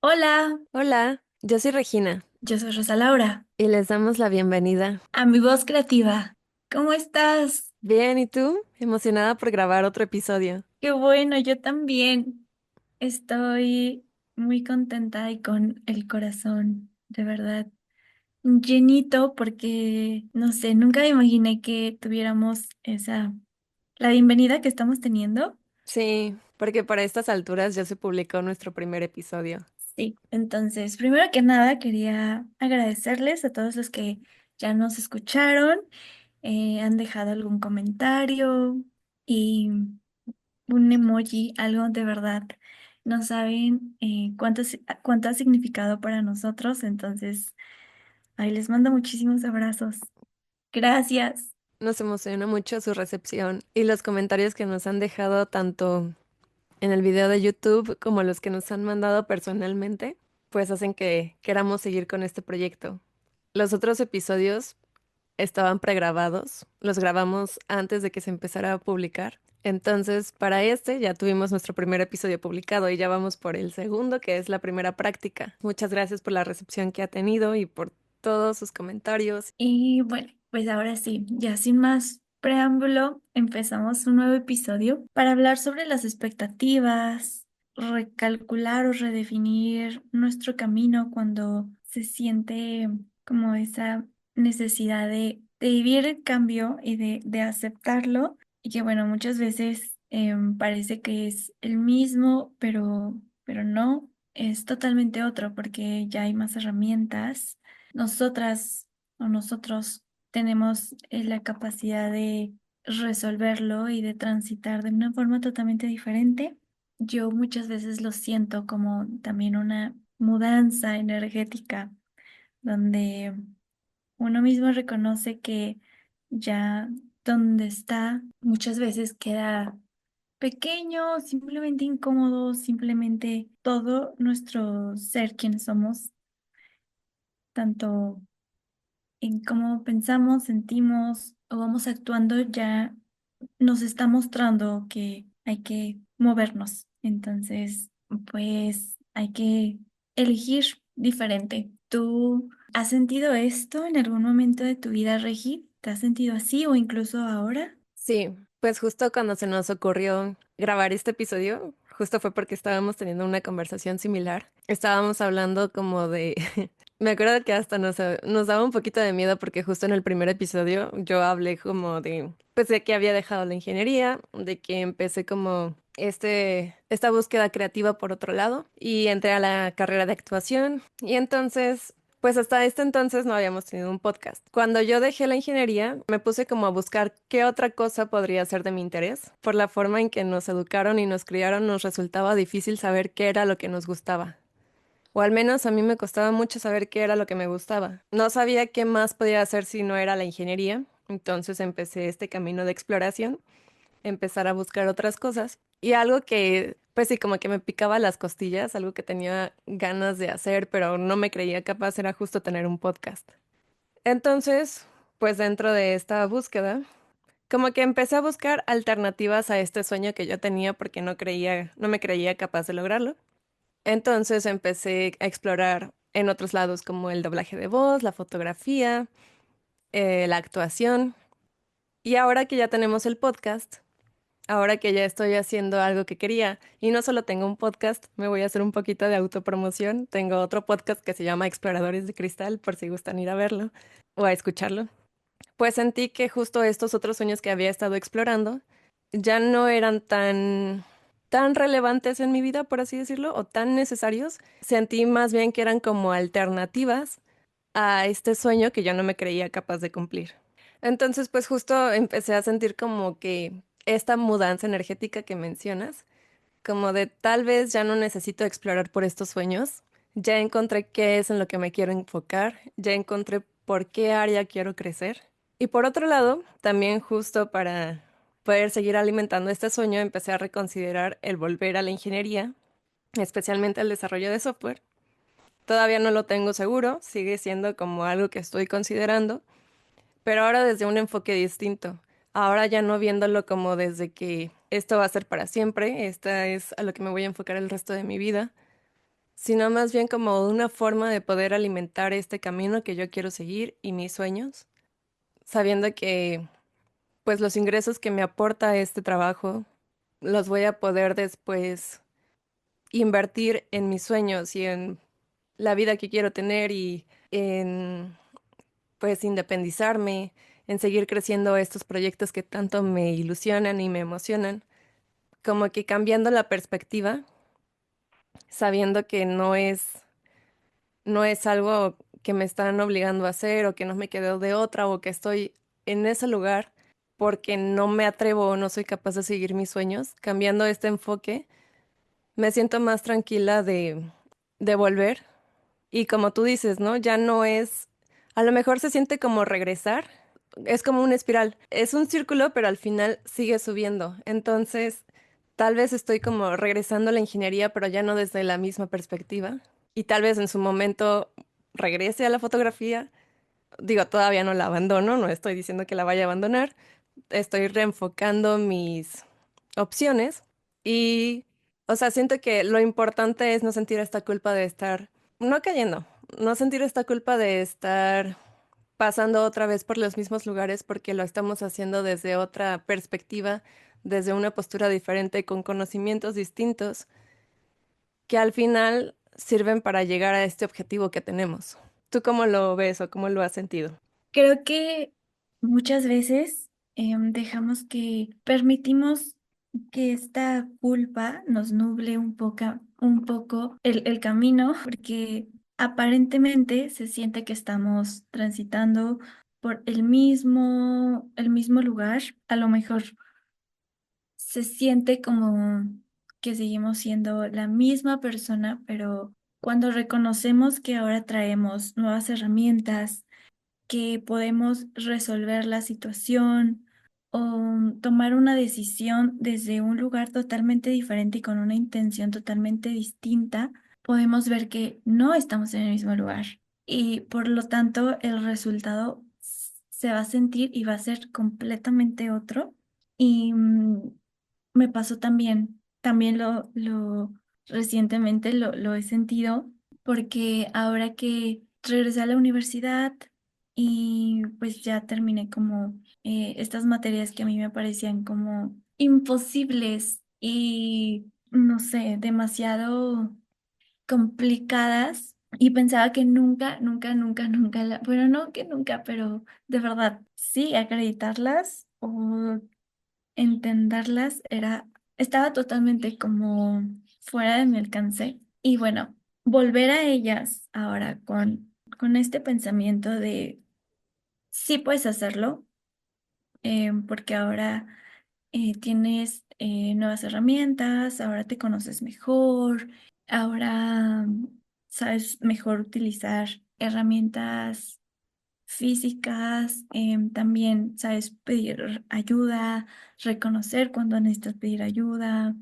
Hola, Hola, yo soy Regina yo soy Rosa Laura, y les damos la bienvenida. a mi voz creativa. ¿Cómo estás? Bien, ¿y tú? Emocionada por grabar otro episodio. Qué bueno, yo también estoy muy contenta y con el corazón, de verdad, llenito porque, no sé, nunca me imaginé que tuviéramos la bienvenida que estamos teniendo. Sí, porque para estas alturas ya se publicó nuestro primer episodio. Sí, entonces, primero que nada, quería agradecerles a todos los que ya nos escucharon, han dejado algún comentario y un emoji, algo de verdad. No saben cuánto ha significado para nosotros, entonces, ahí les mando muchísimos abrazos. Gracias. Nos emociona mucho su recepción y los comentarios que nos han dejado tanto en el video de YouTube como los que nos han mandado personalmente, pues hacen que queramos seguir con este proyecto. Los otros episodios estaban pregrabados, los grabamos antes de que se empezara a publicar. Entonces, para este ya tuvimos nuestro primer episodio publicado y ya vamos por el segundo, que es la primera práctica. Muchas gracias por la recepción que ha tenido y por todos sus comentarios. Y bueno, pues ahora sí, ya sin más preámbulo, empezamos un nuevo episodio para hablar sobre las expectativas, recalcular o redefinir nuestro camino cuando se siente como esa necesidad de vivir el cambio y de aceptarlo. Y que bueno, muchas veces parece que es el mismo, pero no, es totalmente otro porque ya hay más herramientas. Nosotras o nosotros tenemos la capacidad de resolverlo y de transitar de una forma totalmente diferente. Yo muchas veces lo siento como también una mudanza energética donde uno mismo reconoce que ya donde está muchas veces queda pequeño, simplemente incómodo, simplemente todo nuestro ser, quienes somos, tanto en cómo pensamos, sentimos o vamos actuando, ya nos está mostrando que hay que movernos. Entonces, pues hay que elegir diferente. ¿Tú has sentido esto en algún momento de tu vida, Regi? ¿Te has sentido así o incluso ahora? Sí, pues justo cuando se nos ocurrió grabar este episodio, justo fue porque estábamos teniendo una conversación similar. Estábamos hablando como de... Me acuerdo que hasta nos daba un poquito de miedo porque justo en el primer episodio yo hablé como de, pues de que había dejado la ingeniería, de que empecé como esta búsqueda creativa por otro lado y entré a la carrera de actuación y entonces pues hasta este entonces no habíamos tenido un podcast. Cuando yo dejé la ingeniería, me puse como a buscar qué otra cosa podría ser de mi interés. Por la forma en que nos educaron y nos criaron, nos resultaba difícil saber qué era lo que nos gustaba. O al menos a mí me costaba mucho saber qué era lo que me gustaba. No sabía qué más podía hacer si no era la ingeniería. Entonces empecé este camino de exploración, empezar a buscar otras cosas. Y algo que, pues sí, como que me picaba las costillas, algo que tenía ganas de hacer, pero no me creía capaz, era justo tener un podcast. Entonces, pues dentro de esta búsqueda, como que empecé a buscar alternativas a este sueño que yo tenía porque no me creía capaz de lograrlo. Entonces empecé a explorar en otros lados como el doblaje de voz, la fotografía, la actuación. Y ahora que ya tenemos el podcast, ahora que ya estoy haciendo algo que quería, y no solo tengo un podcast, me voy a hacer un poquito de autopromoción. Tengo otro podcast que se llama Exploradores de Cristal, por si gustan ir a verlo o a escucharlo. Pues sentí que justo estos otros sueños que había estado explorando ya no eran tan relevantes en mi vida, por así decirlo, o tan necesarios. Sentí más bien que eran como alternativas a este sueño que yo no me creía capaz de cumplir. Entonces, pues justo empecé a sentir como que esta mudanza energética que mencionas, como de tal vez ya no necesito explorar por estos sueños, ya encontré qué es en lo que me quiero enfocar, ya encontré por qué área quiero crecer. Y por otro lado, también justo para poder seguir alimentando este sueño, empecé a reconsiderar el volver a la ingeniería, especialmente al desarrollo de software. Todavía no lo tengo seguro, sigue siendo como algo que estoy considerando, pero ahora desde un enfoque distinto. Ahora ya no viéndolo como desde que esto va a ser para siempre, esta es a lo que me voy a enfocar el resto de mi vida, sino más bien como una forma de poder alimentar este camino que yo quiero seguir y mis sueños, sabiendo que pues los ingresos que me aporta este trabajo los voy a poder después invertir en mis sueños y en la vida que quiero tener y en pues independizarme, en seguir creciendo estos proyectos que tanto me ilusionan y me emocionan, como que cambiando la perspectiva, sabiendo que no es algo que me están obligando a hacer o que no me quedo de otra o que estoy en ese lugar porque no me atrevo o no soy capaz de seguir mis sueños, cambiando este enfoque, me siento más tranquila de volver. Y como tú dices, ¿no? Ya no es, a lo mejor se siente como regresar, es como una espiral, es un círculo, pero al final sigue subiendo. Entonces, tal vez estoy como regresando a la ingeniería, pero ya no desde la misma perspectiva. Y tal vez en su momento regrese a la fotografía. Digo, todavía no la abandono, no estoy diciendo que la vaya a abandonar. Estoy reenfocando mis opciones y, o sea, siento que lo importante es no sentir esta culpa de estar, no cayendo, no sentir esta culpa de estar pasando otra vez por los mismos lugares porque lo estamos haciendo desde otra perspectiva, desde una postura diferente, con conocimientos distintos, que al final sirven para llegar a este objetivo que tenemos. ¿Tú cómo lo ves o cómo lo has sentido? Creo que muchas veces permitimos que esta culpa nos nuble un poco el camino, porque aparentemente se siente que estamos transitando por el mismo lugar. A lo mejor se siente como que seguimos siendo la misma persona, pero cuando reconocemos que ahora traemos nuevas herramientas, que podemos resolver la situación o tomar una decisión desde un lugar totalmente diferente y con una intención totalmente distinta, podemos ver que no estamos en el mismo lugar y por lo tanto el resultado se va a sentir y va a ser completamente otro. Y me pasó también recientemente lo he sentido porque ahora que regresé a la universidad y pues ya terminé como estas materias que a mí me parecían como imposibles y no sé, demasiado complicadas y pensaba que nunca, bueno, no que nunca, pero de verdad, sí, acreditarlas o entenderlas estaba totalmente como fuera de mi alcance. Y bueno, volver a ellas ahora con este pensamiento de sí puedes hacerlo, porque ahora tienes nuevas herramientas, ahora te conoces mejor, ahora sabes mejor utilizar herramientas físicas, también sabes pedir ayuda, reconocer cuando necesitas pedir ayuda.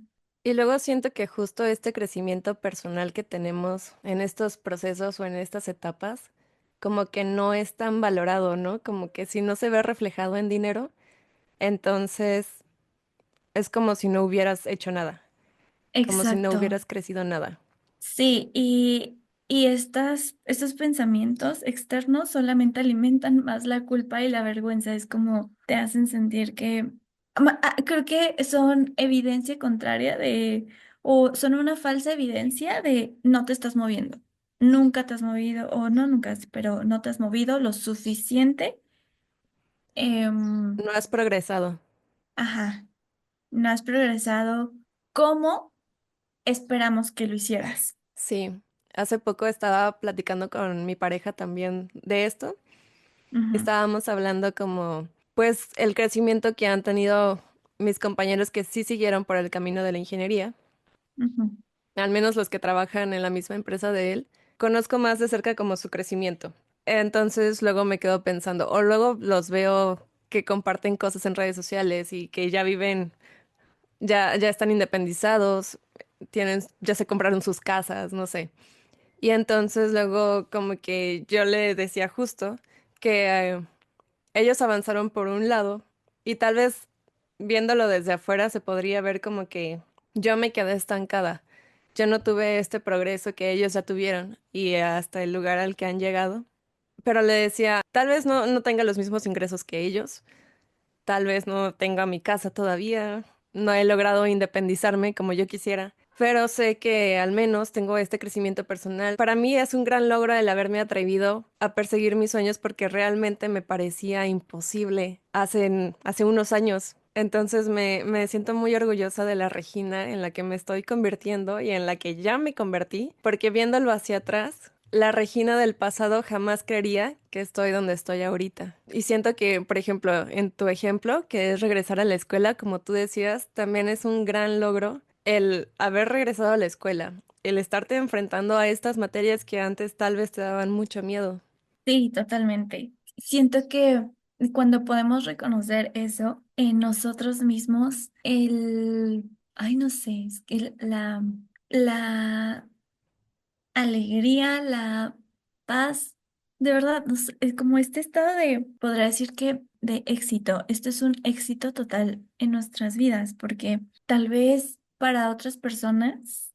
Y luego siento que justo este crecimiento personal que tenemos en estos procesos o en estas etapas, como que no es tan valorado, ¿no? Como que si no se ve reflejado en dinero, entonces es como si no hubieras hecho nada, como si no Exacto. hubieras crecido nada. Sí, y estos pensamientos externos solamente alimentan más la culpa y la vergüenza. Es como te hacen sentir que creo que son evidencia contraria o son una falsa evidencia de no te estás moviendo. Nunca te has movido, o no nunca, pero no te has movido lo suficiente. em, No has progresado. ajá, no has progresado como esperamos que lo hicieras. Sí, hace poco estaba platicando con mi pareja también de esto. Ujú, Estábamos hablando como, pues, el crecimiento que han tenido mis compañeros que sí siguieron por el camino de la ingeniería, ujú. al menos los que trabajan en la misma empresa de él, conozco más de cerca como su crecimiento. Entonces luego me quedo pensando, o luego los veo que comparten cosas en redes sociales y que ya viven, ya están independizados, ya se compraron sus casas, no sé. Y entonces luego como que yo le decía justo que ellos avanzaron por un lado y tal vez viéndolo desde afuera se podría ver como que yo me quedé estancada Yo no tuve este progreso que ellos ya tuvieron y hasta el lugar al que han llegado. Pero le decía, tal vez no tenga los mismos ingresos que ellos, tal vez no tenga mi casa todavía, no he logrado independizarme como yo quisiera, pero sé que al menos tengo este crecimiento personal. Para mí es un gran logro el haberme atrevido a perseguir mis sueños porque realmente me parecía imposible hace unos años. Entonces me siento muy orgullosa de la Regina en la que me estoy convirtiendo y en la que ya me convertí, porque viéndolo hacia atrás, la Regina del pasado jamás creería que estoy donde estoy ahorita. Y siento que, por ejemplo, en tu ejemplo, que es regresar a la escuela, como tú decías, también es un gran logro el haber regresado a la escuela, el estarte enfrentando a estas materias que antes tal vez te daban mucho miedo. Sí, totalmente. Siento que cuando podemos reconocer eso en nosotros mismos, ay, no sé, es que la alegría, la paz, de verdad, no sé, es como este estado de, podría decir que de éxito. Esto es un éxito total en nuestras vidas, porque tal vez para otras personas,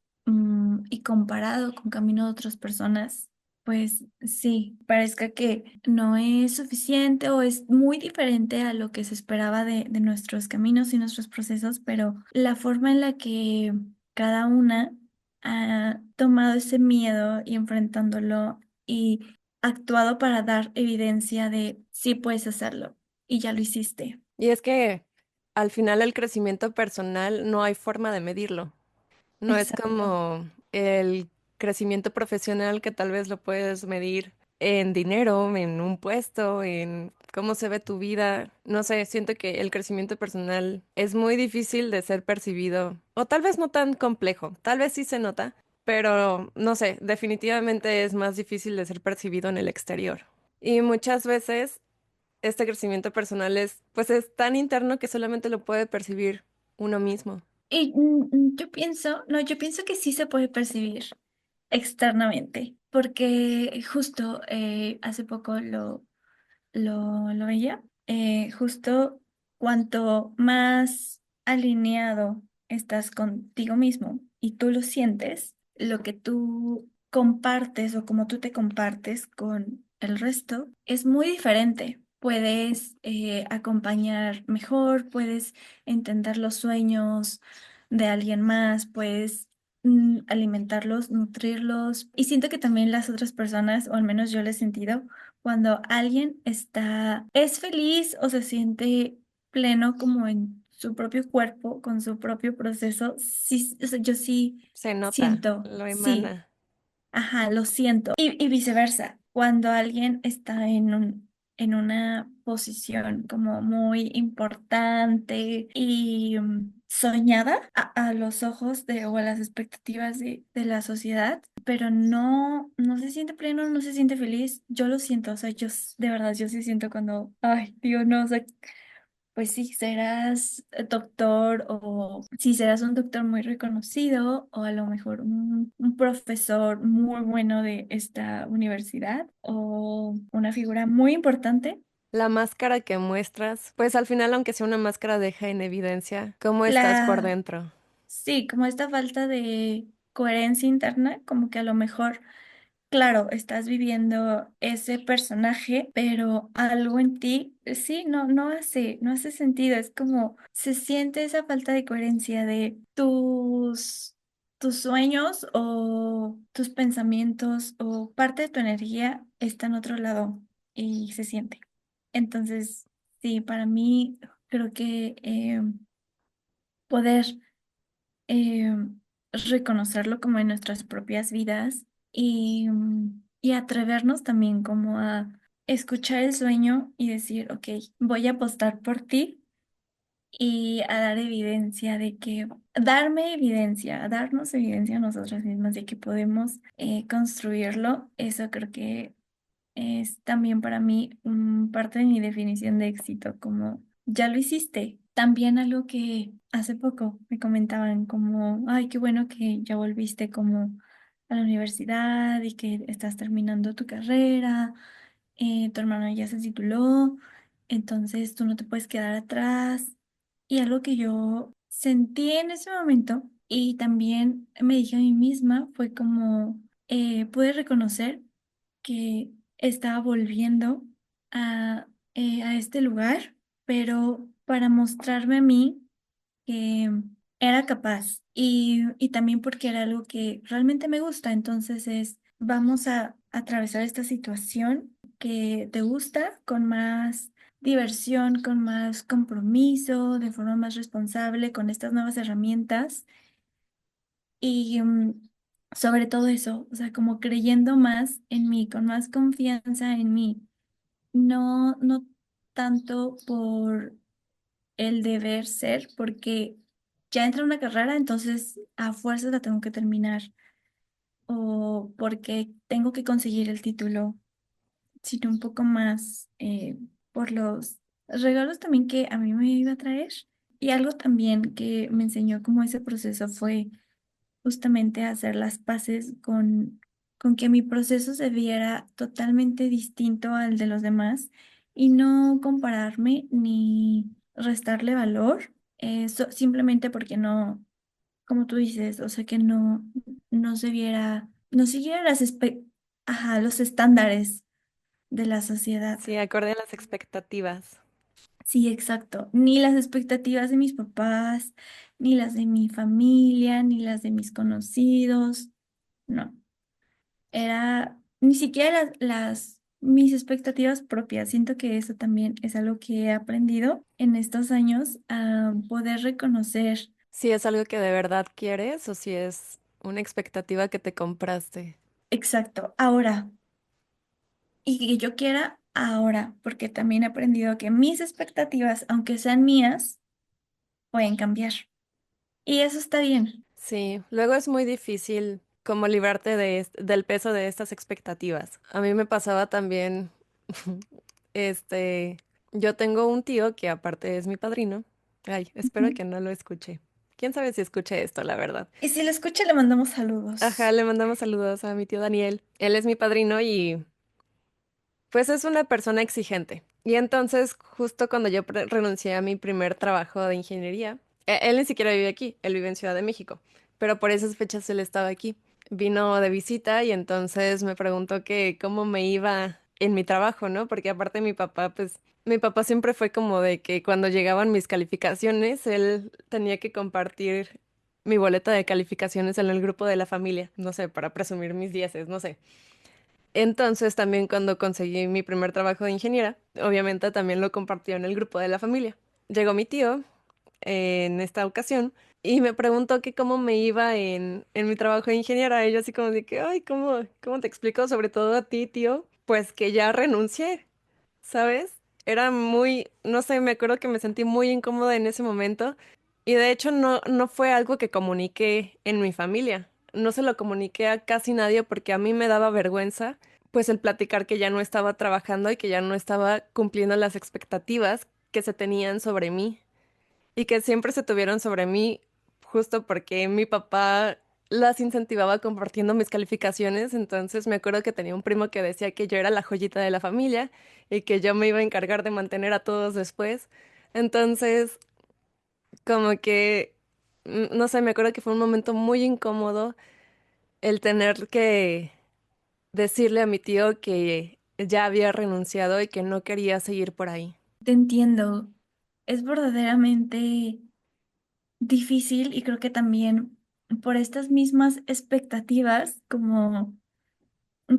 y comparado con camino de otras personas, pues sí, parezca que no es suficiente o es muy diferente a lo que se esperaba de nuestros caminos y nuestros procesos, pero la forma en la que cada una ha tomado ese miedo y enfrentándolo y actuado para dar evidencia de sí puedes hacerlo y ya lo hiciste. Y es que al final el crecimiento personal no hay forma de medirlo. No es Exacto. como el crecimiento profesional que tal vez lo puedes medir en dinero, en un puesto, en cómo se ve tu vida. No sé, siento que el crecimiento personal es muy difícil de ser percibido, o tal vez no tan complejo, tal vez sí se nota, pero no sé, definitivamente es más difícil de ser percibido en el exterior. Y muchas veces este crecimiento personal pues es tan interno que solamente lo puede percibir uno mismo. Y yo pienso, no, yo pienso que sí se puede percibir externamente, porque justo hace poco lo veía, justo cuanto más alineado estás contigo mismo y tú lo sientes, lo que tú compartes o como tú te compartes con el resto es muy diferente. Puedes acompañar mejor, puedes entender los sueños de alguien más, puedes alimentarlos, nutrirlos. Y siento que también las otras personas, o al menos yo lo he sentido, cuando alguien es feliz o se siente pleno como en su propio cuerpo, con su propio proceso, sí, o sea, yo sí Se nota, siento, lo sí, emana. ajá, lo siento. Y viceversa, cuando alguien está en una posición como muy importante y soñada a los ojos de, o a las expectativas de la sociedad, pero no se siente pleno, no se siente feliz, yo lo siento, o sea, de verdad, yo sí siento cuando, ay, Dios, no, o sea, pues sí, serás doctor o si serás un doctor muy reconocido o a lo mejor un profesor muy bueno de esta universidad o una figura muy importante, La máscara que muestras, pues al final, aunque sea una máscara, deja en evidencia cómo estás por la, dentro. sí, como esta falta de coherencia interna, como que a lo mejor claro, estás viviendo ese personaje, pero algo en ti, sí, no hace sentido. Es como se siente esa falta de coherencia de tus sueños o tus pensamientos o parte de tu energía está en otro lado y se siente. Entonces, sí, para mí creo que poder eh, reconocerlo como en nuestras propias vidas y atrevernos también como a escuchar el sueño y decir, ok, voy a apostar por ti y a dar evidencia de que, darme evidencia, a darnos evidencia a nosotras mismas de que podemos construirlo. Eso creo que es también para mí parte de mi definición de éxito, como ya lo hiciste. También algo que hace poco me comentaban como, ay, qué bueno que ya volviste como a la universidad y que estás terminando tu carrera, tu hermano ya se tituló, entonces tú no te puedes quedar atrás. Y algo que yo sentí en ese momento Y también me dije a mí misma, fue como, pude reconocer que estaba volviendo a este lugar, pero para mostrarme a mí que era capaz y también porque era algo que realmente me gusta. Entonces vamos a atravesar esta situación que te gusta con más diversión, con más compromiso, de forma más responsable, con estas nuevas herramientas y sobre todo eso, o sea, como creyendo más en mí, con más confianza en mí, no tanto por el deber ser, porque ya entra una carrera, entonces a fuerzas la tengo que terminar, o porque tengo que conseguir el título, sino un poco más por los regalos también que a mí me iba a traer. Y algo también que me enseñó como ese proceso fue justamente hacer las paces con que mi proceso se viera totalmente distinto al de los demás y no compararme ni restarle valor, simplemente porque no, como tú dices, o sea que no se viera, no siguiera ajá, los estándares de la sociedad. Sí, acorde a las expectativas. Sí, exacto. Ni las expectativas de mis papás, ni las de mi familia, ni las de mis conocidos. No. Era ni siquiera mis expectativas propias. Siento que eso también es algo que he aprendido en estos años a poder reconocer Si es algo que de verdad quieres o si es una expectativa que te compraste. exacto ahora y que yo quiera ahora, porque también he aprendido que mis expectativas, aunque sean mías, pueden cambiar. Y eso está bien. Sí, luego es muy difícil como librarte del peso de estas expectativas. A mí me pasaba también, este, yo tengo un tío que aparte es mi padrino. Ay, espero Ujú. que no lo escuche. ¿Quién sabe si escuche esto, la verdad? Y si lo escucha, le mandamos Ajá, saludos. le mandamos saludos a mi tío Daniel. Él es mi padrino y pues es una persona exigente. Y entonces, justo cuando yo renuncié a mi primer trabajo de ingeniería, él ni siquiera vive aquí, él vive en Ciudad de México, pero por esas fechas él estaba aquí. Vino de visita y entonces me preguntó que cómo me iba en mi trabajo, ¿no? Porque aparte mi papá, pues, mi papá siempre fue como de que cuando llegaban mis calificaciones, él tenía que compartir mi boleta de calificaciones en el grupo de la familia, no sé, para presumir mis dieces, no sé. Entonces, también cuando conseguí mi primer trabajo de ingeniera, obviamente también lo compartió en el grupo de la familia. Llegó mi tío en esta ocasión y me preguntó que cómo me iba en mi trabajo de ingeniera. Y yo así como de que, ay, ¿cómo te explico? Sobre todo a ti, tío, pues que ya renuncié, ¿sabes? Era muy, no sé, me acuerdo que me sentí muy incómoda en ese momento y de hecho no fue algo que comuniqué en mi familia. No se lo comuniqué a casi nadie porque a mí me daba vergüenza, pues el platicar que ya no estaba trabajando y que ya no estaba cumpliendo las expectativas que se tenían sobre mí y que siempre se tuvieron sobre mí justo porque mi papá las incentivaba compartiendo mis calificaciones. Entonces me acuerdo que tenía un primo que decía que yo era la joyita de la familia y que yo me iba a encargar de mantener a todos después. Entonces, como que, no sé, me acuerdo que fue un momento muy incómodo el tener que decirle a mi tío que ya había renunciado y que no quería seguir por ahí. Te entiendo. Es verdaderamente difícil y creo que también por estas mismas expectativas como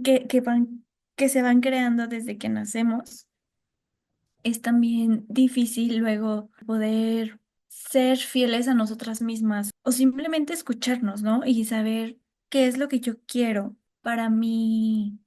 que se van creando desde que nacemos, es también difícil luego poder ser fieles a nosotras mismas o simplemente escucharnos, ¿no? Y saber qué es lo que yo quiero para mi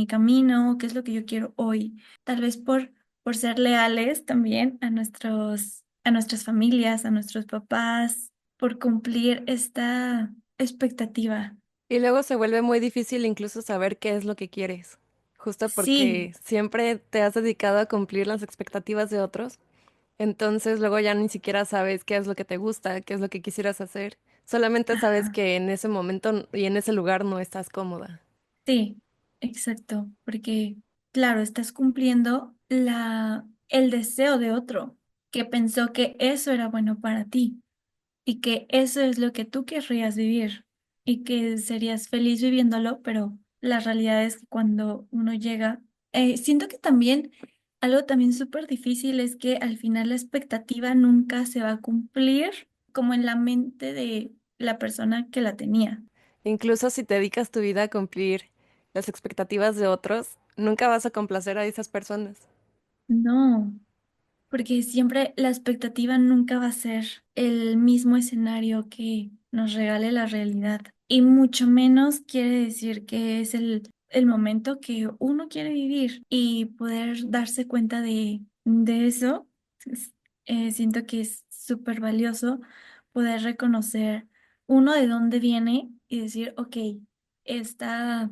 camino, qué es lo que yo quiero hoy. Tal vez por ser leales también a nuestras familias, a nuestros papás, por cumplir esta expectativa. Y luego se vuelve muy difícil incluso saber qué es lo que quieres, justo Sí, porque siempre te has dedicado a cumplir las expectativas de otros. Entonces luego ya ni siquiera sabes qué es lo que te gusta, qué es lo que quisieras hacer. Solamente sabes ajá. que en ese momento y en ese lugar no estás cómoda. Sí, exacto, porque claro, estás cumpliendo el deseo de otro que pensó que eso era bueno para ti. y que eso es lo que tú querrías vivir y que serías feliz viviéndolo, pero la realidad es que cuando uno llega, siento que también algo también súper difícil es que al final la expectativa nunca se va a cumplir como en la mente de la persona que la tenía. Incluso si te dedicas tu vida a cumplir las expectativas de otros, nunca vas a complacer a esas personas. No. Porque siempre la expectativa nunca va a ser el mismo escenario que nos regale la realidad. Y mucho menos quiere decir que es el momento que uno quiere vivir y poder darse cuenta de eso. es- Siento que es súper valioso poder reconocer uno de dónde viene y decir, ok, esta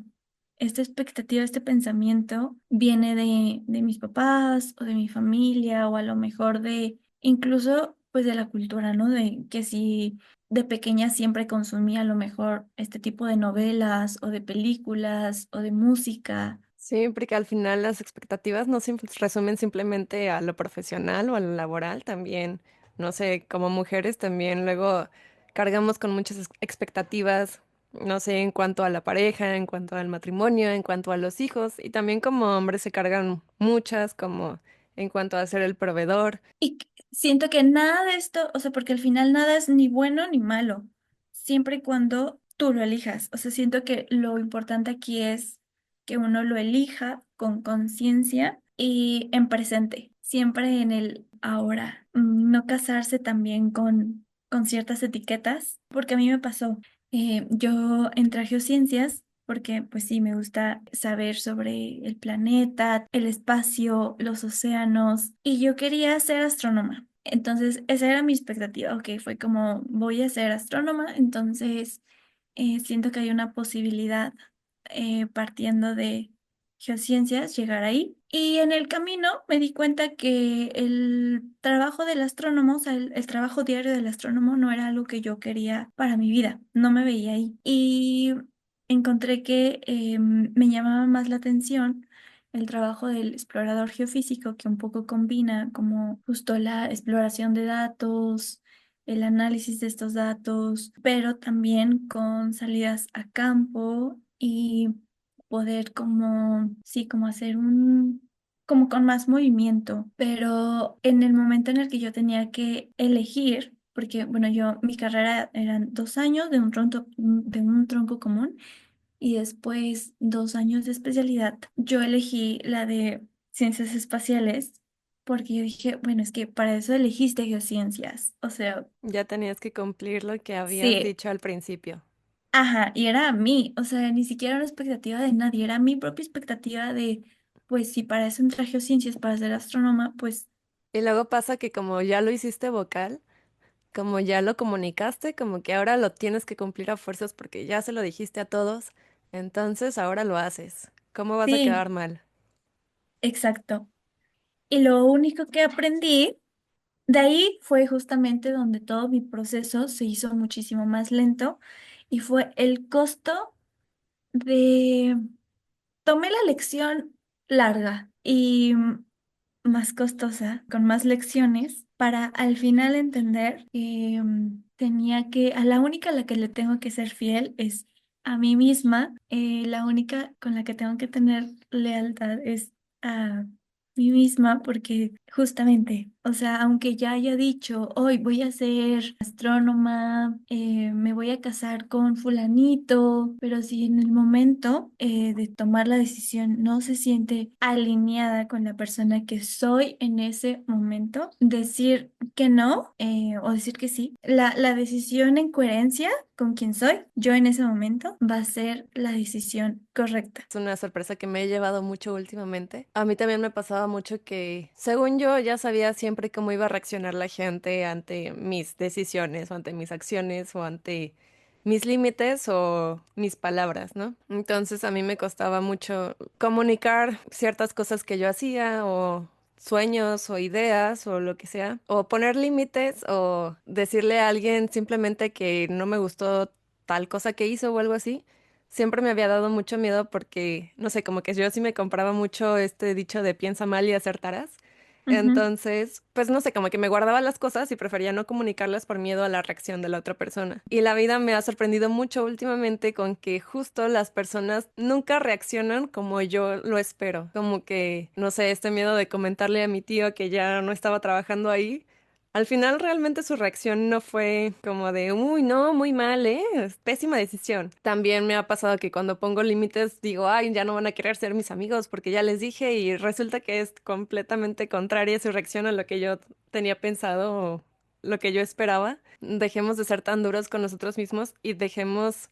esta expectativa, este pensamiento viene de mis papás o de mi familia o a lo mejor de incluso pues de la cultura, ¿no? De que si de pequeña siempre consumía a lo mejor este tipo de novelas o de películas o de música. Sí, porque al final las expectativas no se resumen simplemente a lo profesional o a lo laboral, también, no sé, como mujeres también luego cargamos con muchas expectativas, no sé, en cuanto a la pareja, en cuanto al matrimonio, en cuanto a los hijos, y también como hombres se cargan muchas, como en cuanto a ser el proveedor. Siento que nada de esto, o sea, porque al final nada es ni bueno ni malo, siempre y cuando tú lo elijas. O sea, siento que lo importante aquí es que uno lo elija con conciencia y en presente, siempre en el ahora. No casarse también con ciertas etiquetas, porque a mí me pasó. Yo entré a geociencias porque pues sí, me gusta saber sobre el planeta, el espacio, los océanos, y yo quería ser astrónoma. Entonces, esa era mi expectativa. Ok, fue como voy a ser astrónoma, entonces siento que hay una posibilidad partiendo de geociencias llegar ahí. Y en el camino me di cuenta que el trabajo del astrónomo, o sea, el trabajo diario del astrónomo no era algo que yo quería para mi vida, no me veía ahí. Y encontré que me llamaba más la atención el trabajo del explorador geofísico, que un poco combina como justo la exploración de datos, el análisis de estos datos, pero también con salidas a campo y poder como, sí, como hacer como con más movimiento, pero en el momento en el que yo tenía que elegir, porque bueno, mi carrera eran 2 años de un tronco común y después 2 años de especialidad, yo elegí la de ciencias espaciales porque yo dije, bueno, es que para eso elegiste geociencias, o sea, Ya tenías que cumplir lo que habías sí, dicho al principio. ajá, y era a mí, o sea, ni siquiera una expectativa de nadie, era mi propia expectativa de, pues si para eso entré a geociencias, para ser astrónoma, pues Y luego pasa que como ya lo hiciste vocal, como ya lo comunicaste, como que ahora lo tienes que cumplir a fuerzas porque ya se lo dijiste a todos, entonces ahora lo haces. ¿Cómo vas a sí, quedar mal? exacto. Y lo único que aprendí de ahí fue justamente donde todo mi proceso se hizo muchísimo más lento y fue el costo de tomé la lección larga y más costosa, con más lecciones, para al final entender que a la única a la que le tengo que ser fiel es a mí misma, la única con la que tengo que tener lealtad es a mí misma, porque justamente, o sea, aunque ya haya dicho, hoy voy a ser astrónoma, me voy a casar con fulanito, pero si en el momento de tomar la decisión no se siente alineada con la persona que soy en ese momento, decir que no o decir que sí, la decisión en coherencia con quien soy, yo en ese momento, va a ser la decisión correcta. Es una sorpresa que me he llevado mucho últimamente. A mí también me pasaba mucho que, según yo, ya sabía siempre cómo iba a reaccionar la gente ante mis decisiones o ante mis acciones o ante mis límites o mis palabras, ¿no? Entonces a mí me costaba mucho comunicar ciertas cosas que yo hacía o sueños o ideas o lo que sea, o poner límites o decirle a alguien simplemente que no me gustó tal cosa que hizo o algo así. Siempre me había dado mucho miedo porque, no sé, como que yo sí me compraba mucho este dicho de piensa mal y acertarás. Ujú. Entonces, pues no sé, como que me guardaba las cosas y prefería no comunicarlas por miedo a la reacción de la otra persona. Y la vida me ha sorprendido mucho últimamente con que justo las personas nunca reaccionan como yo lo espero. Como que, no sé, este miedo de comentarle a mi tío que ya no estaba trabajando ahí. Al final realmente su reacción no fue como de, uy, no, muy mal, ¿eh? Es pésima decisión. También me ha pasado que cuando pongo límites digo, ay, ya no van a querer ser mis amigos porque ya les dije y resulta que es completamente contraria su reacción a lo que yo tenía pensado o lo que yo esperaba. Dejemos de ser tan duros con nosotros mismos y dejemos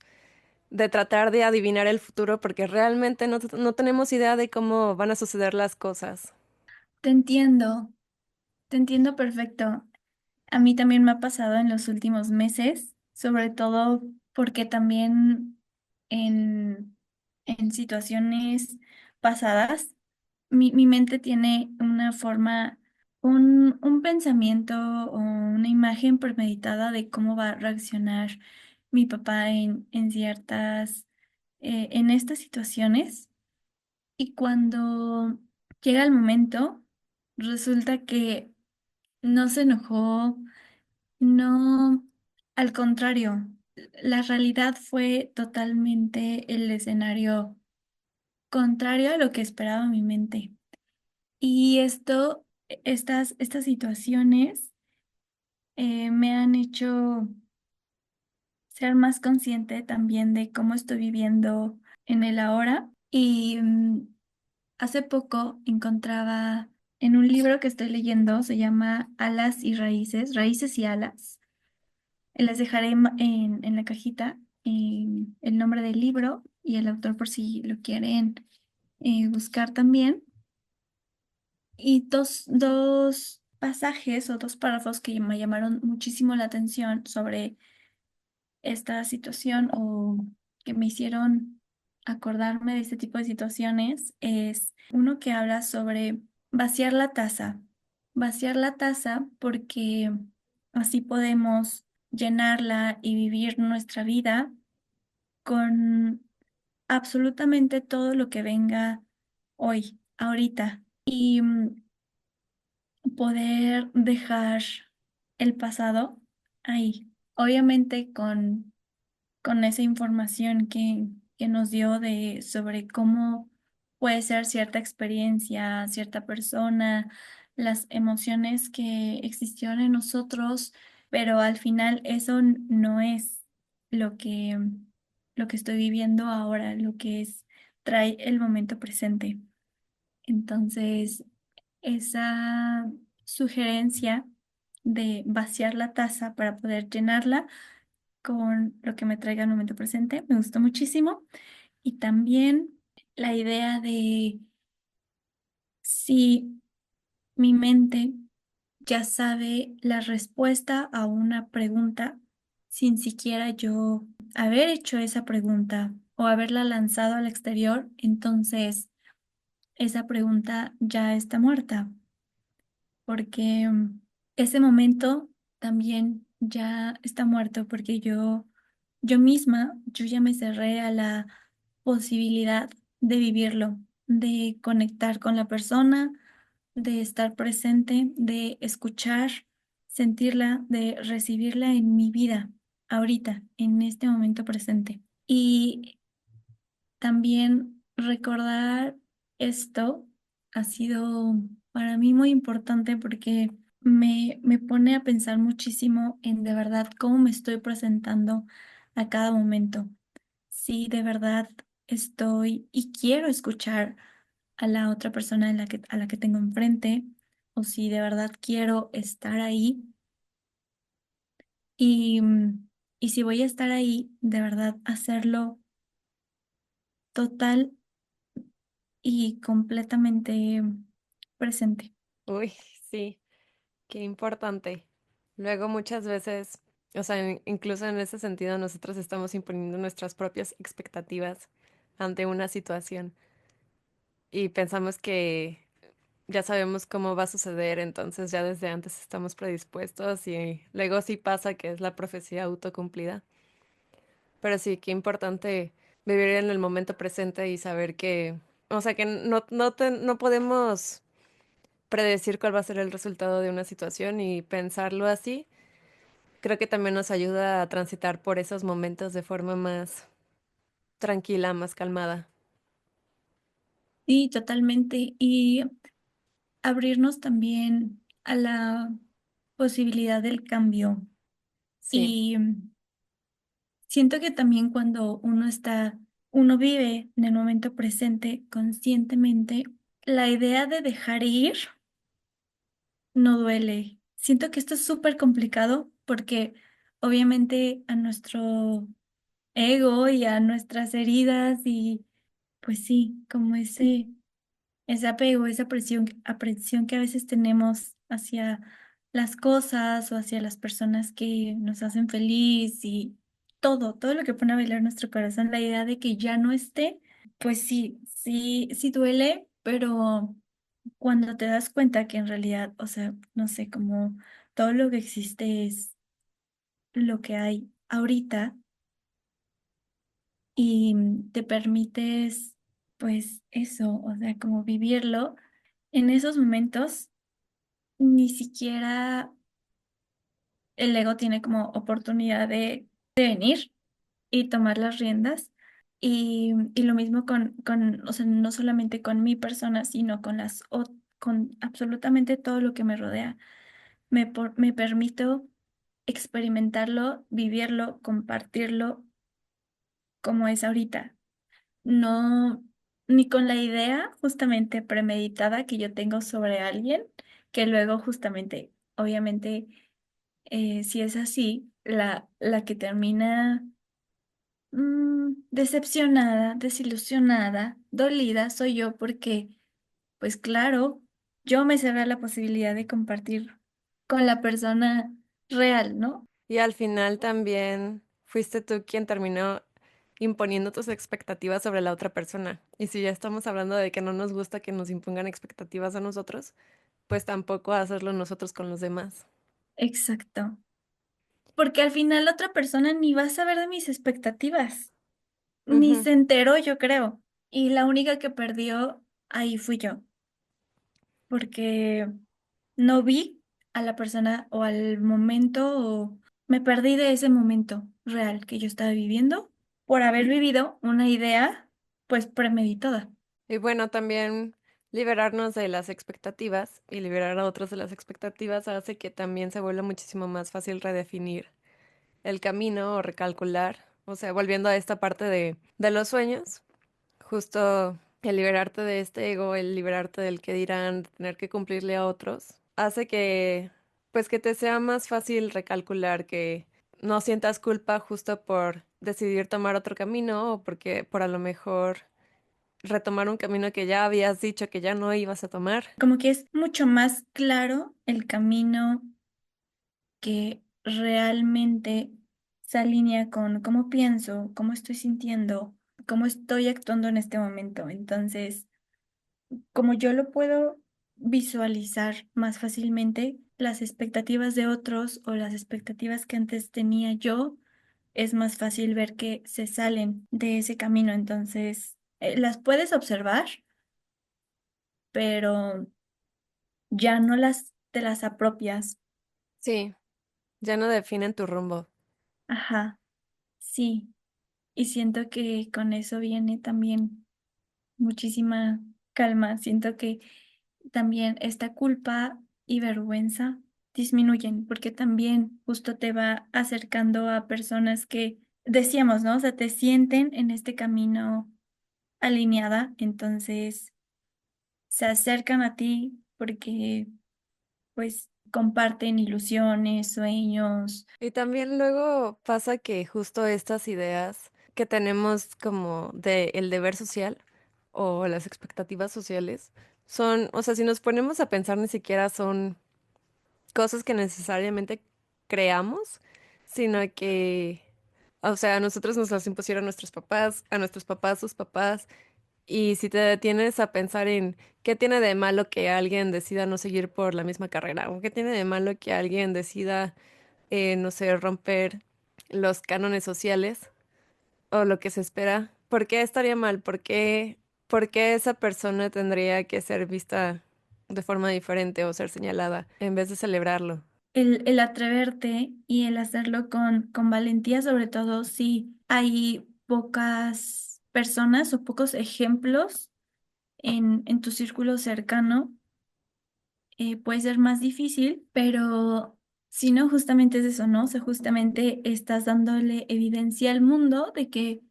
de tratar de adivinar el futuro porque realmente no tenemos idea de cómo van a suceder las cosas. Te entiendo, te entiendo perfecto. A mí también me ha pasado en los últimos meses, sobre todo porque también en, en situaciones pasadas, mi mente tiene una forma, un pensamiento o una imagen premeditada de cómo va a reaccionar mi papá en ciertas, en estas situaciones. Y cuando llega el momento, resulta que no se enojó, no, al contrario, la realidad fue totalmente el escenario contrario a lo que esperaba mi mente. Y estas situaciones me han hecho ser más consciente también de cómo estoy viviendo en el ahora. Y hace poco encontraba en un libro que estoy leyendo, se llama Alas y Raíces, Raíces y Alas. Les dejaré en la cajita el nombre del libro y el autor por si lo quieren buscar también. Y dos pasajes o dos párrafos que me llamaron muchísimo la atención sobre esta situación o que me hicieron acordarme de este tipo de situaciones es uno que habla sobre vaciar la taza. Vaciar la taza porque así podemos llenarla y vivir nuestra vida con absolutamente todo lo que venga hoy, ahorita. Y poder dejar el pasado ahí. Obviamente con esa información que nos dio de sobre cómo puede ser cierta experiencia, cierta persona, las emociones que existieron en nosotros, pero al final eso no es lo lo que estoy viviendo ahora, lo que es, trae el momento presente. Entonces, esa sugerencia de vaciar la taza para poder llenarla con lo que me traiga el momento presente me gustó muchísimo. Y también la idea de si mi mente ya sabe la respuesta a una pregunta sin siquiera yo haber hecho esa pregunta o haberla lanzado al exterior, entonces esa pregunta ya está muerta. Porque ese momento también ya está muerto porque yo misma, yo ya me cerré a la posibilidad de vivirlo, de conectar con la persona, de estar presente, de escuchar, sentirla, de recibirla en mi vida, ahorita, en este momento presente. Y también recordar esto ha sido para mí muy importante porque me pone a pensar muchísimo en de verdad cómo me estoy presentando a cada momento. Si de verdad estoy y quiero escuchar a la otra persona a la que tengo enfrente, o si de verdad quiero estar ahí y, y si voy a estar ahí, de verdad hacerlo total y completamente presente. Uy, sí, qué importante. Luego muchas veces, o sea, incluso en ese sentido, nosotros estamos imponiendo nuestras propias expectativas ante una situación y pensamos que ya sabemos cómo va a suceder, entonces ya desde antes estamos predispuestos y luego sí pasa que es la profecía autocumplida. Pero sí, qué importante vivir en el momento presente y saber que, o sea, que no podemos predecir cuál va a ser el resultado de una situación y pensarlo así, creo que también nos ayuda a transitar por esos momentos de forma más tranquila, más calmada. Sí, totalmente. Y abrirnos también a la posibilidad del cambio. Sí. Y siento que también cuando uno vive en el momento presente conscientemente, la idea de dejar ir no duele. Siento que esto es súper complicado porque obviamente a nuestro ego y a nuestras heridas y pues sí, como ese apego, esa apreciación que a veces tenemos hacia las cosas o hacia las personas que nos hacen feliz y todo lo que pone a bailar nuestro corazón, la idea de que ya no esté, pues sí duele, pero cuando te das cuenta que en realidad, o sea, no sé, como todo lo que existe es lo que hay ahorita y te permites, pues eso, o sea, como vivirlo en esos momentos ni siquiera el ego tiene como oportunidad de venir y tomar las riendas. Y lo mismo o sea, no solamente con mi persona, sino con absolutamente todo lo que me rodea. Me permito experimentarlo, vivirlo, compartirlo como es ahorita. No, ni con la idea justamente premeditada que yo tengo sobre alguien, que luego justamente, obviamente si es así, la que termina decepcionada, desilusionada, dolida, soy yo porque, pues claro, yo me cerré a la posibilidad de compartir con la persona real, ¿no? Y al final también fuiste tú quien terminó imponiendo tus expectativas sobre la otra persona. Y si ya estamos hablando de que no nos gusta que nos impongan expectativas a nosotros, pues tampoco hacerlo nosotros con los demás. Exacto. Porque al final la otra persona ni va a saber de mis expectativas, ni Ujú. se enteró, yo creo. Y la única que perdió ahí fui yo, porque no vi a la persona o al momento o me perdí de ese momento real que yo estaba viviendo por haber vivido una idea pues premeditada. Y bueno, también liberarnos de las expectativas y liberar a otros de las expectativas hace que también se vuelva muchísimo más fácil redefinir el camino o recalcular. O sea, volviendo a esta parte de los sueños, justo el liberarte de este ego, el liberarte del que dirán, de tener que cumplirle a otros, hace que, pues que te sea más fácil recalcular, que no sientas culpa justo por decidir tomar otro camino o porque por a lo mejor retomar un camino que ya habías dicho que ya no ibas a tomar. Como que es mucho más claro el camino que realmente se alinea con cómo pienso, cómo estoy sintiendo, cómo estoy actuando en este momento. Entonces, como yo lo puedo visualizar más fácilmente, las expectativas de otros o las expectativas que antes tenía yo, es más fácil ver que se salen de ese camino. Entonces, las puedes observar, pero ya no te las apropias. Sí, ya no definen tu rumbo. Ajá, sí. Y siento que con eso viene también muchísima calma. Siento que también esta culpa y vergüenza disminuyen, porque también justo te va acercando a personas que decíamos, ¿no? O sea, te sienten en este camino alineada, entonces se acercan a ti porque pues comparten ilusiones, sueños. Y también luego pasa que justo estas ideas que tenemos como de el deber social o las expectativas sociales son, o sea, si nos ponemos a pensar, ni siquiera son cosas que necesariamente creamos, sino que, o sea, a nosotros nos las impusieron nuestros papás, a nuestros papás, sus papás. Y si te detienes a pensar en qué tiene de malo que alguien decida no seguir por la misma carrera, o qué tiene de malo que alguien decida, no sé, romper los cánones sociales o lo que se espera, ¿por qué estaría mal? Por qué esa persona tendría que ser vista de forma diferente o ser señalada en vez de celebrarlo. El atreverte y el hacerlo con valentía, sobre todo si hay pocas personas o pocos ejemplos en tu círculo cercano, puede ser más difícil, pero si no, justamente es eso, ¿no? O sea, justamente estás dándole evidencia al mundo de que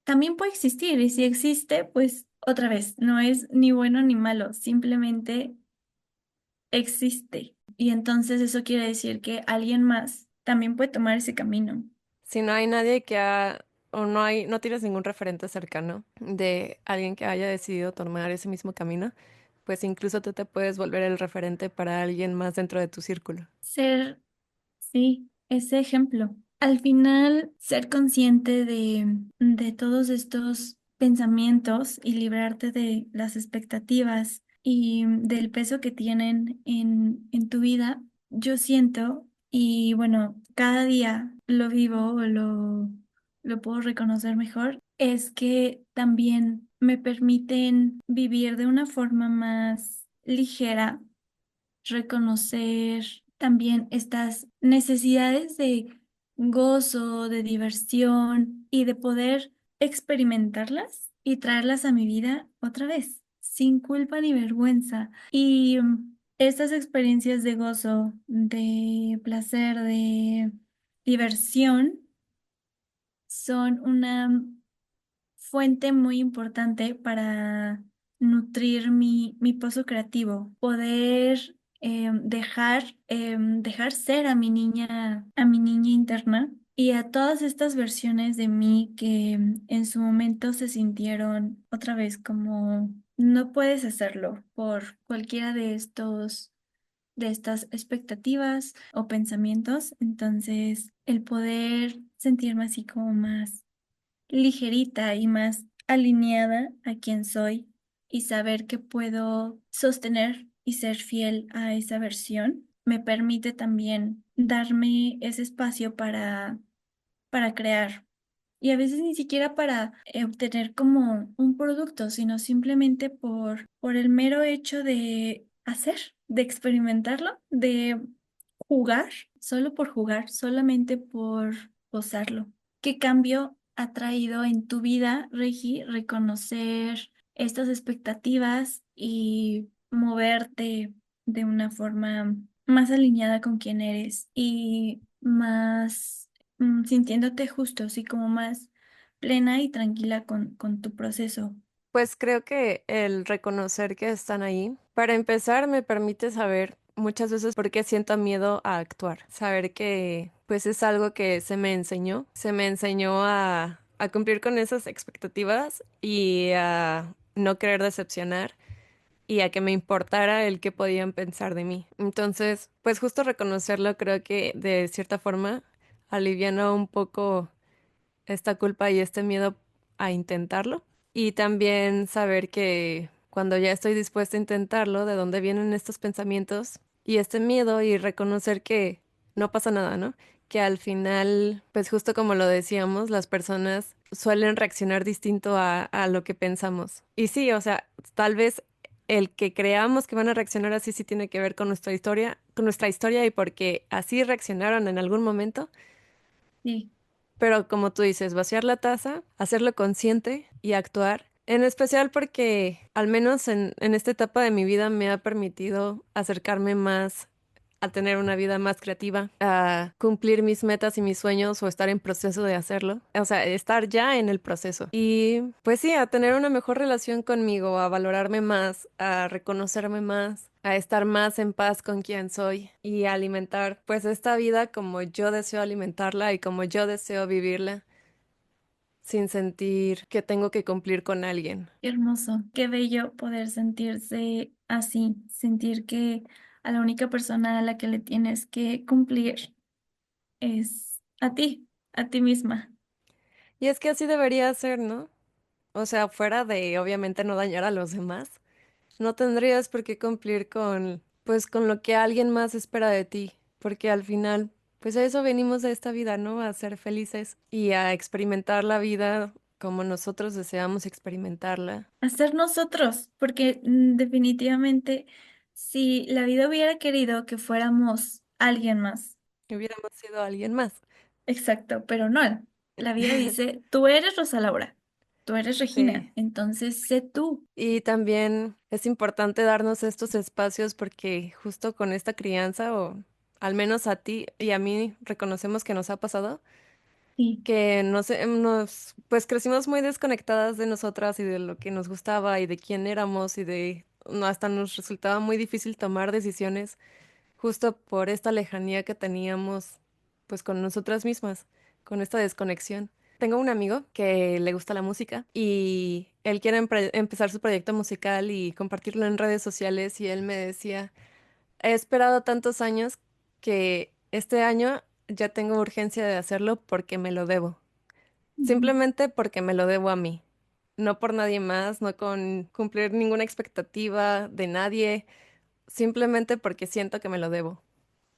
también puede existir y si existe, pues otra vez, no es ni bueno ni malo, simplemente existe. Y entonces eso quiere decir que alguien más también puede tomar ese camino. Si no hay nadie que ha, o no hay, no tienes ningún referente cercano de alguien que haya decidido tomar ese mismo camino, pues incluso tú te puedes volver el referente para alguien más dentro de tu círculo. Ser, sí, ese ejemplo. Al final, ser consciente de todos estos pensamientos y librarte de las expectativas y del peso que tienen en tu vida, yo siento, y bueno, cada día lo vivo o lo puedo reconocer mejor, es que también me permiten vivir de una forma más ligera, reconocer también estas necesidades de gozo, de diversión y de poder experimentarlas y traerlas a mi vida otra vez, sin culpa ni vergüenza. Y estas experiencias de gozo, de placer, de diversión, son una fuente muy importante para nutrir mi pozo creativo, poder dejar ser a mi niña interna y a todas estas versiones de mí que en su momento se sintieron otra vez como no puedes hacerlo por cualquiera de estas expectativas o pensamientos. Entonces, el poder sentirme así como más ligerita y más alineada a quien soy y saber que puedo sostener y ser fiel a esa versión, me permite también darme ese espacio para crear. Y a veces ni siquiera para obtener como un producto, sino simplemente por el mero hecho de hacer, de experimentarlo, de jugar, solo por jugar, solamente por gozarlo. ¿Qué cambio ha traído en tu vida, Regi, reconocer estas expectativas y moverte de una forma más alineada con quien eres y más sintiéndote justo, así como más plena y tranquila con tu proceso? Pues creo que el reconocer que están ahí, para empezar, me permite saber muchas veces por qué siento miedo a actuar. Saber que pues es algo que se me enseñó a cumplir con esas expectativas y a no querer decepcionar y a que me importara el que podían pensar de mí. Entonces, pues justo reconocerlo creo que de cierta forma aliviana un poco esta culpa y este miedo a intentarlo. Y también saber que cuando ya estoy dispuesta a intentarlo, de dónde vienen estos pensamientos y este miedo y reconocer que no pasa nada, ¿no? Que al final, pues justo como lo decíamos, las personas suelen reaccionar distinto a lo que pensamos. Y sí, o sea, tal vez el que creamos que van a reaccionar así sí tiene que ver con nuestra historia y porque así reaccionaron en algún momento, Sí, pero como tú dices, vaciar la taza, hacerlo consciente y actuar. En especial porque, al menos en esta etapa de mi vida, me ha permitido acercarme más a tener una vida más creativa, a cumplir mis metas y mis sueños o estar en proceso de hacerlo. O sea, estar ya en el proceso. Y pues sí, a tener una mejor relación conmigo, a valorarme más, a reconocerme más, a estar más en paz con quien soy y a alimentar pues esta vida como yo deseo alimentarla y como yo deseo vivirla sin sentir que tengo que cumplir con alguien. qué hermoso, qué bello poder sentirse así, sentir que a la única persona a la que le tienes que cumplir es a ti misma. Y es que así debería ser, ¿no? O sea, fuera de obviamente no dañar a los demás. No tendrías por qué cumplir con, pues, con lo que alguien más espera de ti, porque al final, pues a eso venimos de esta vida, ¿no? A ser felices y a experimentar la vida como nosotros deseamos experimentarla. A ser nosotros, porque definitivamente si la vida hubiera querido que fuéramos alguien más, Hubiéramos sido alguien más. exacto, pero no. La vida dice, tú eres Rosa Laura, tú eres Sí. Regina, entonces sé tú. Y también es importante darnos estos espacios porque justo con esta crianza, o al menos a ti y a mí, reconocemos que nos ha pasado, Sí. que pues crecimos muy desconectadas de nosotras y de lo que nos gustaba y de quién éramos y hasta nos resultaba muy difícil tomar decisiones justo por esta lejanía que teníamos pues con nosotras mismas, con esta desconexión. Tengo un amigo que le gusta la música y él quiere empezar su proyecto musical y compartirlo en redes sociales y él me decía, he esperado tantos años que este año ya tengo urgencia de hacerlo porque me lo debo, Ujú, simplemente porque me lo debo a mí. No por nadie más, no con cumplir ninguna expectativa de nadie, simplemente porque siento que me lo debo.